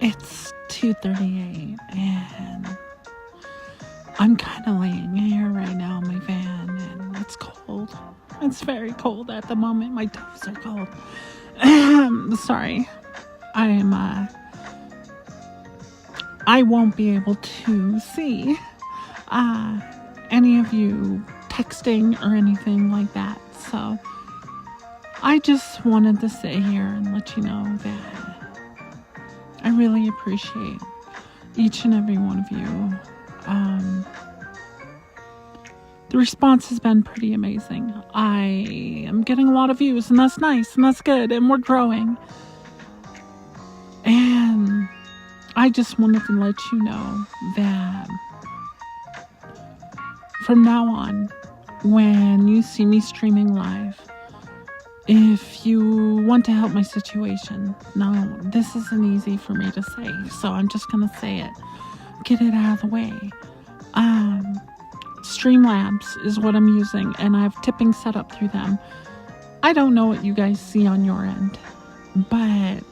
It's 2:38 and I'm kind of laying here right now in my van and it's cold. It's very cold at the moment. My toes are cold. Sorry. I won't be able to see any of you texting or anything like that. So I just wanted to sit here and let you know that I really appreciate each and every one of you. The response has been pretty amazing. I am getting a lot of views, and that's nice, and that's good, and we're growing. And I just wanted to let you know that from now on, when you see me streaming live, if you want to help my situation, now this isn't easy for me to say, so I'm just going to say it. Get it out of the way. Streamlabs is what I'm using, and I have tipping set up through them. I don't know what you guys see on your end, but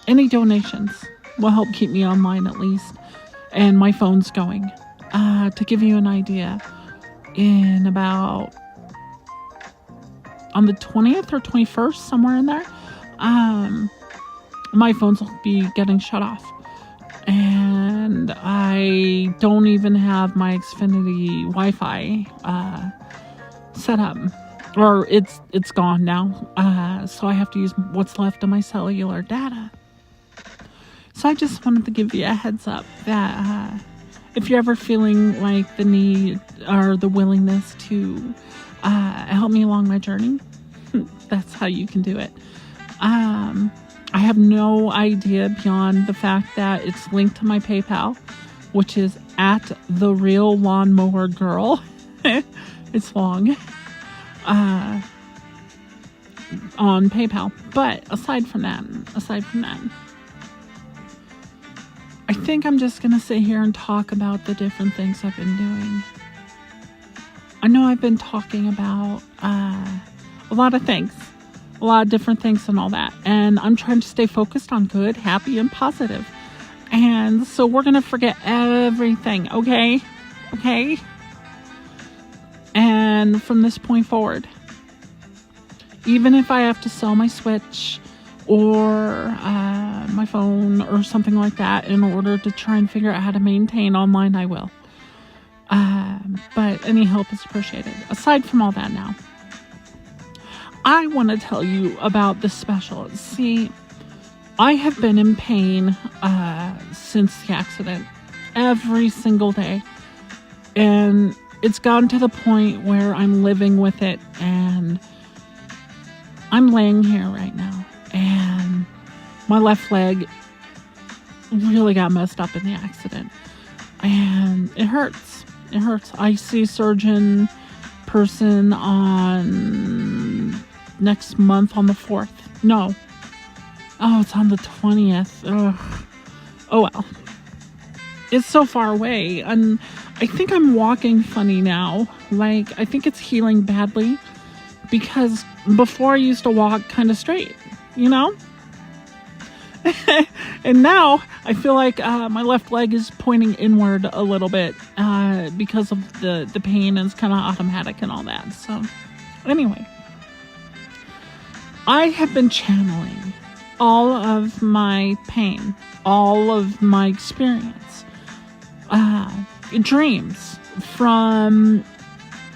any donations will help keep me online at least, and my phone's going. To give you an idea, in about on the 20th or 21st, somewhere in there, my phones will be getting shut off. And I don't even have my Xfinity Wi-Fi set up, or it's gone now. So I have to use what's left of my cellular data. So I just wanted to give you a heads up that if you're ever feeling like the need or the willingness to help me along my journey, that's how you can do it. I have no idea beyond the fact that it's linked to my PayPal, which is at the Real Lawnmower Girl. It's long on PayPal. But aside from that, I think I'm just going to sit here and talk about the different things I've been doing. I know I've been talking about a lot of things. A lot of different things and all that. And I'm trying to stay focused on good, happy, and positive. And so we're going to forget everything, okay? Okay? And from this point forward, even if I have to sell my Switch or my phone or something like that in order to try and figure out how to maintain online, I will. But any help is appreciated. Aside from all that now, I want to tell you about this special. See, I have been in pain since the accident every single day. And it's gotten to the point where I'm living with it, and I'm laying here right now. And my left leg really got messed up in the accident. And it hurts. It hurts. I see a surgeon person on next month on the 4th. No. Oh, it's on the 20th. Ugh. Oh well. It's so far away. And I think I'm walking funny now. Like, I think it's healing badly. Because before I used to walk kind of straight. You know? And now I feel like my left leg is pointing inward a little bit. Because of the pain, and it's kind of automatic and all that. So, anyway. I have been channeling all of my pain, all of my experience, dreams from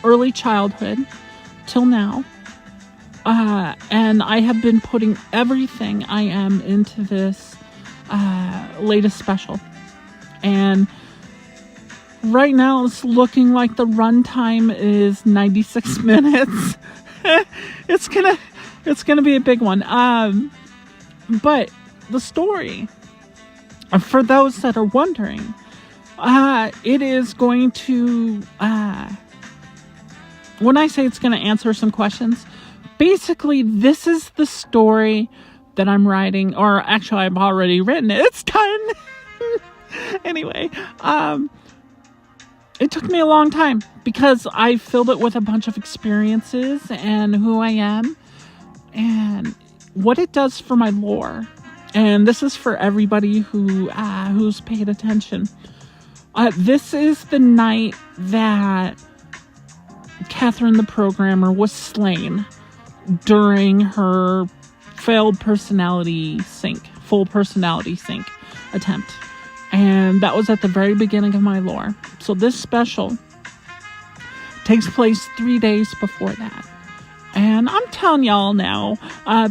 early childhood till now. And I have been putting everything I am into this latest special. And right now it's looking like the runtime is 96 minutes. It's gonna be a big one. But the story, for those that are wondering, it is going to, when I say it's going to answer some questions, basically this is the story that I'm writing, or actually I've already written it. It's done. Anyway, it took me a long time because I filled it with a bunch of experiences and who I am. And what it does for my lore And this is for everybody who's paid attention. This is the night that Catherine the Programmer was slain during her full personality sync attempt. And that was at the very beginning of my lore. So this special takes place 3 days before that. And I'm telling y'all now,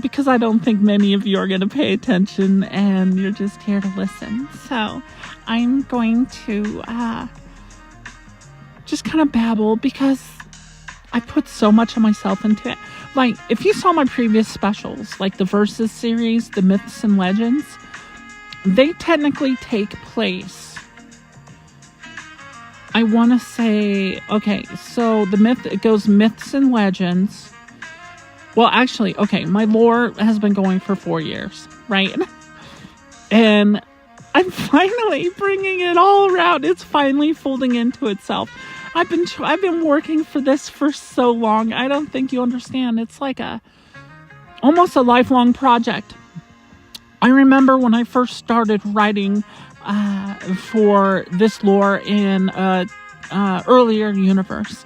because I don't think many of you are going to pay attention and you're just here to listen. So I'm going to just kind of babble because I put so much of myself into it. Like, if you saw my previous specials, like the Versus series, the Myths and Legends, they technically take place, I want to say, okay, so it goes Myths and Legends. Well, actually, okay, my lore has been going for 4 years, right? And I'm finally bringing it all around. It's finally folding into itself. I've been working for this for so long. I don't think you understand. It's like almost a lifelong project. I remember when I first started writing for this lore in earlier universe.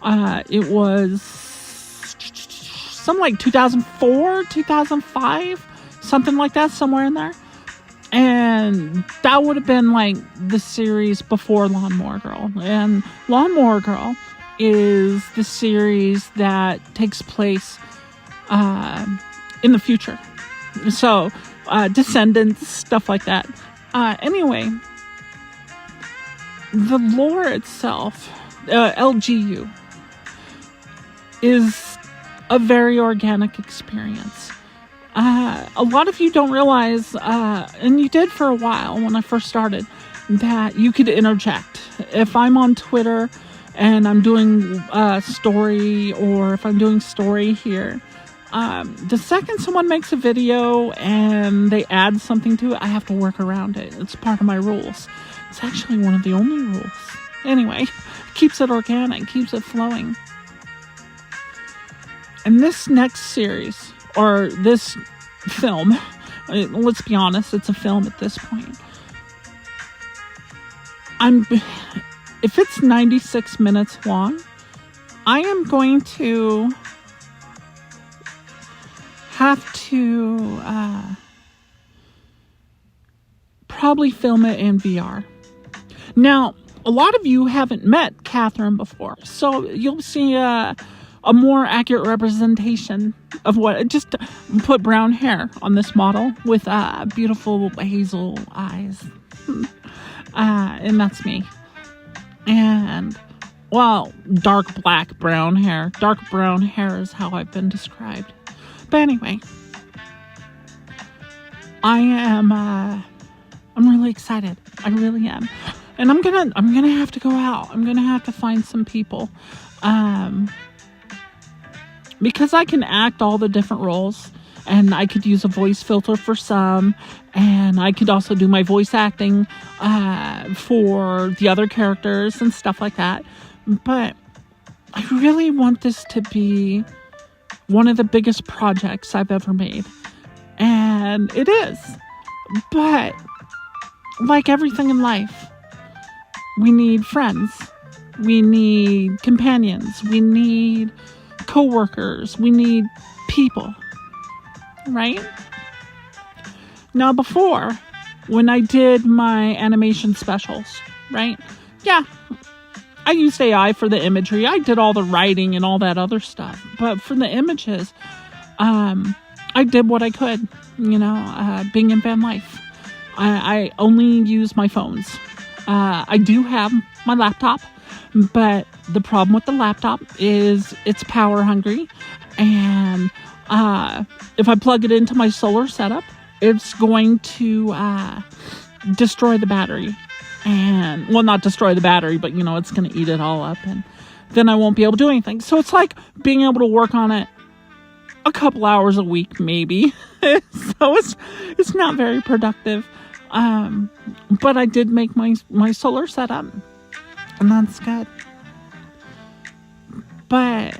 It was something like 2004, 2005, something like that, somewhere in there. And that would have been like the series before Lawnmower Girl. And Lawnmower Girl is the series that takes place in the future. So, Descendants, stuff like that. Anyway, the lore itself, LGU, is a very organic experience. A lot of you don't realize, and you did for a while when I first started, that you could interject. If I'm on Twitter and I'm doing story, or if I'm doing story here, the second someone makes a video and they add something to it, I have to work around it. It's part of my rules. It's actually one of the only rules. Anyway, keeps it organic, keeps it flowing. And this next series, or this film, let's be honest, it's a film at this point. If it's 96 minutes long, I am going to have to probably film it in VR. Now, a lot of you haven't met Catherine before, so you'll see a more accurate representation of what. Just put brown hair on this model with beautiful hazel eyes, and that's me. And, well, dark black brown hair. Dark brown hair is how I've been described. But anyway, I'm really excited. I really am. And I'm gonna have to go out. I'm gonna have to find some people. Because I can act all the different roles, and I could use a voice filter for some, and I could also do my voice acting for the other characters and stuff like that. But I really want this to be one of the biggest projects I've ever made. And it is. But like everything in life, we need friends. We need companions. We need co-workers. We need people. Right? Now before, when I did my animation specials, right? Yeah, I used AI for the imagery. I did all the writing and all that other stuff. But for the images, I did what I could, being in van life. I only use my phones. I do have my laptop, but the problem with the laptop is it's power hungry. And if I plug it into my solar setup, it's going to destroy the battery. And, well, not destroy the battery, but, it's going to eat it all up. And then I won't be able to do anything. So it's like being able to work on it a couple hours a week, maybe. So it's not very productive. But I did make my solar setup. And that's good. But,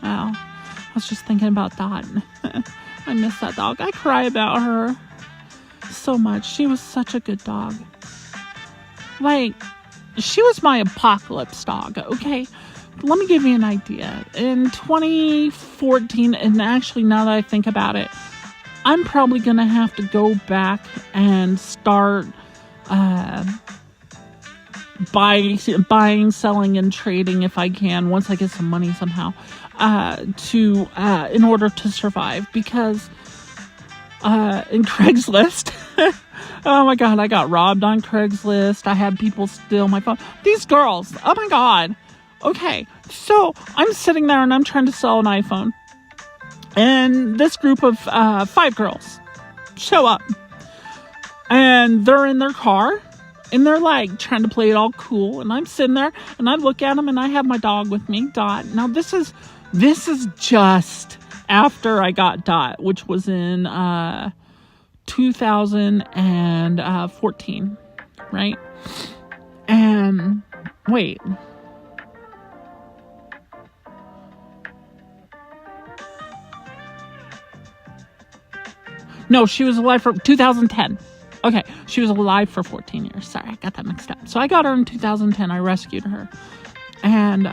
well, I was just thinking about that. I miss that dog. I cry about her so much. She was such a good dog. Like, she was my apocalypse dog, okay? Let me give you an idea. In 2014, and actually now that I think about it, I'm probably going to have to go back and start buying, selling, and trading if I can, once I get some money somehow, in order to survive. Because in Craigslist, oh my God, I got robbed on Craigslist. I had people steal my phone. These girls, oh my God. Okay, so I'm sitting there and I'm trying to sell an iPhone. And this group of 5 girls show up. And they're in their car. And they're like trying to play it all cool. And I'm sitting there and I look at them and I have my dog with me, Dot. Now this is just after I got Dot, which was in 2014, right? And wait. No, she was alive for 2010. Okay, she was alive for 14 years. Sorry, I got that mixed up. So I got her in 2010. I rescued her. And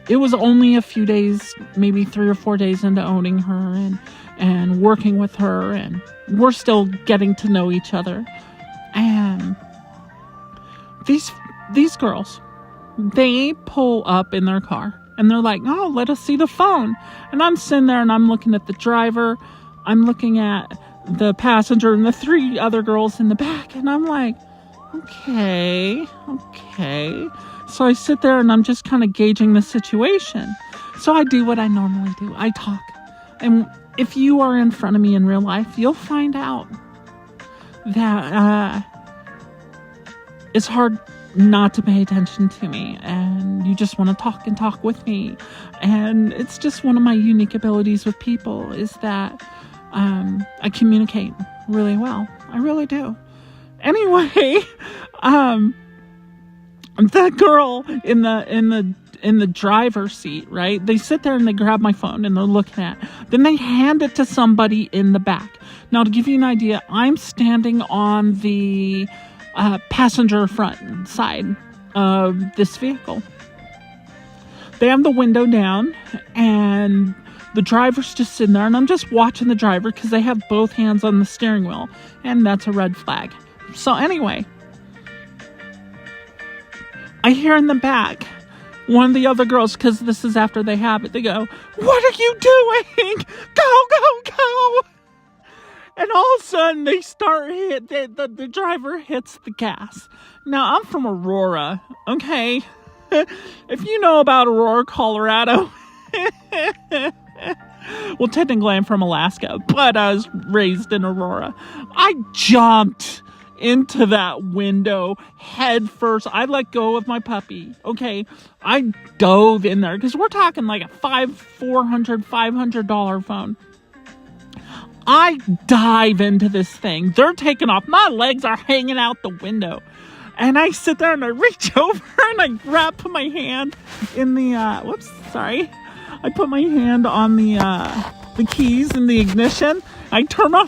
it was only a few days, maybe 3 or 4 days into owning her and working with her. And we're still getting to know each other. And these girls, they pull up in their car. And they're like, oh, let us see the phone. And I'm sitting there and I'm looking at the driver. I'm looking at the passenger and the 3 other girls in the back. And I'm like, okay. So I sit there and I'm just kind of gauging the situation. So I do what I normally do. I talk. And if you are in front of me in real life, you'll find out that it's hard not to pay attention to me. And you just want to talk with me. And it's just one of my unique abilities with people is that I communicate really well. I really do. Anyway, the girl in the driver's seat, right? They sit there and they grab my phone and they're looking at it. Then they hand it to somebody in the back. Now, to give you an idea, I'm standing on the passenger front side of this vehicle. They have the window down and the driver's just sitting there, and I'm just watching the driver because they have both hands on the steering wheel, and that's a red flag. So anyway, I hear in the back one of the other girls, because this is after they have it, they go, what are you doing? Go! And all of a sudden, they start the driver hits the gas. Now, I'm from Aurora, okay? If you know about Aurora, Colorado... Well, technically I'm from Alaska, but I was raised in Aurora. I jumped into that window head first. I let go of my puppy, okay? I dove in there, because we're talking like a $500 phone. I dive into this thing. They're taking off. My legs are hanging out the window. And I sit there and I reach over and I put my hand in the, I put my hand on the keys in the ignition. I turn off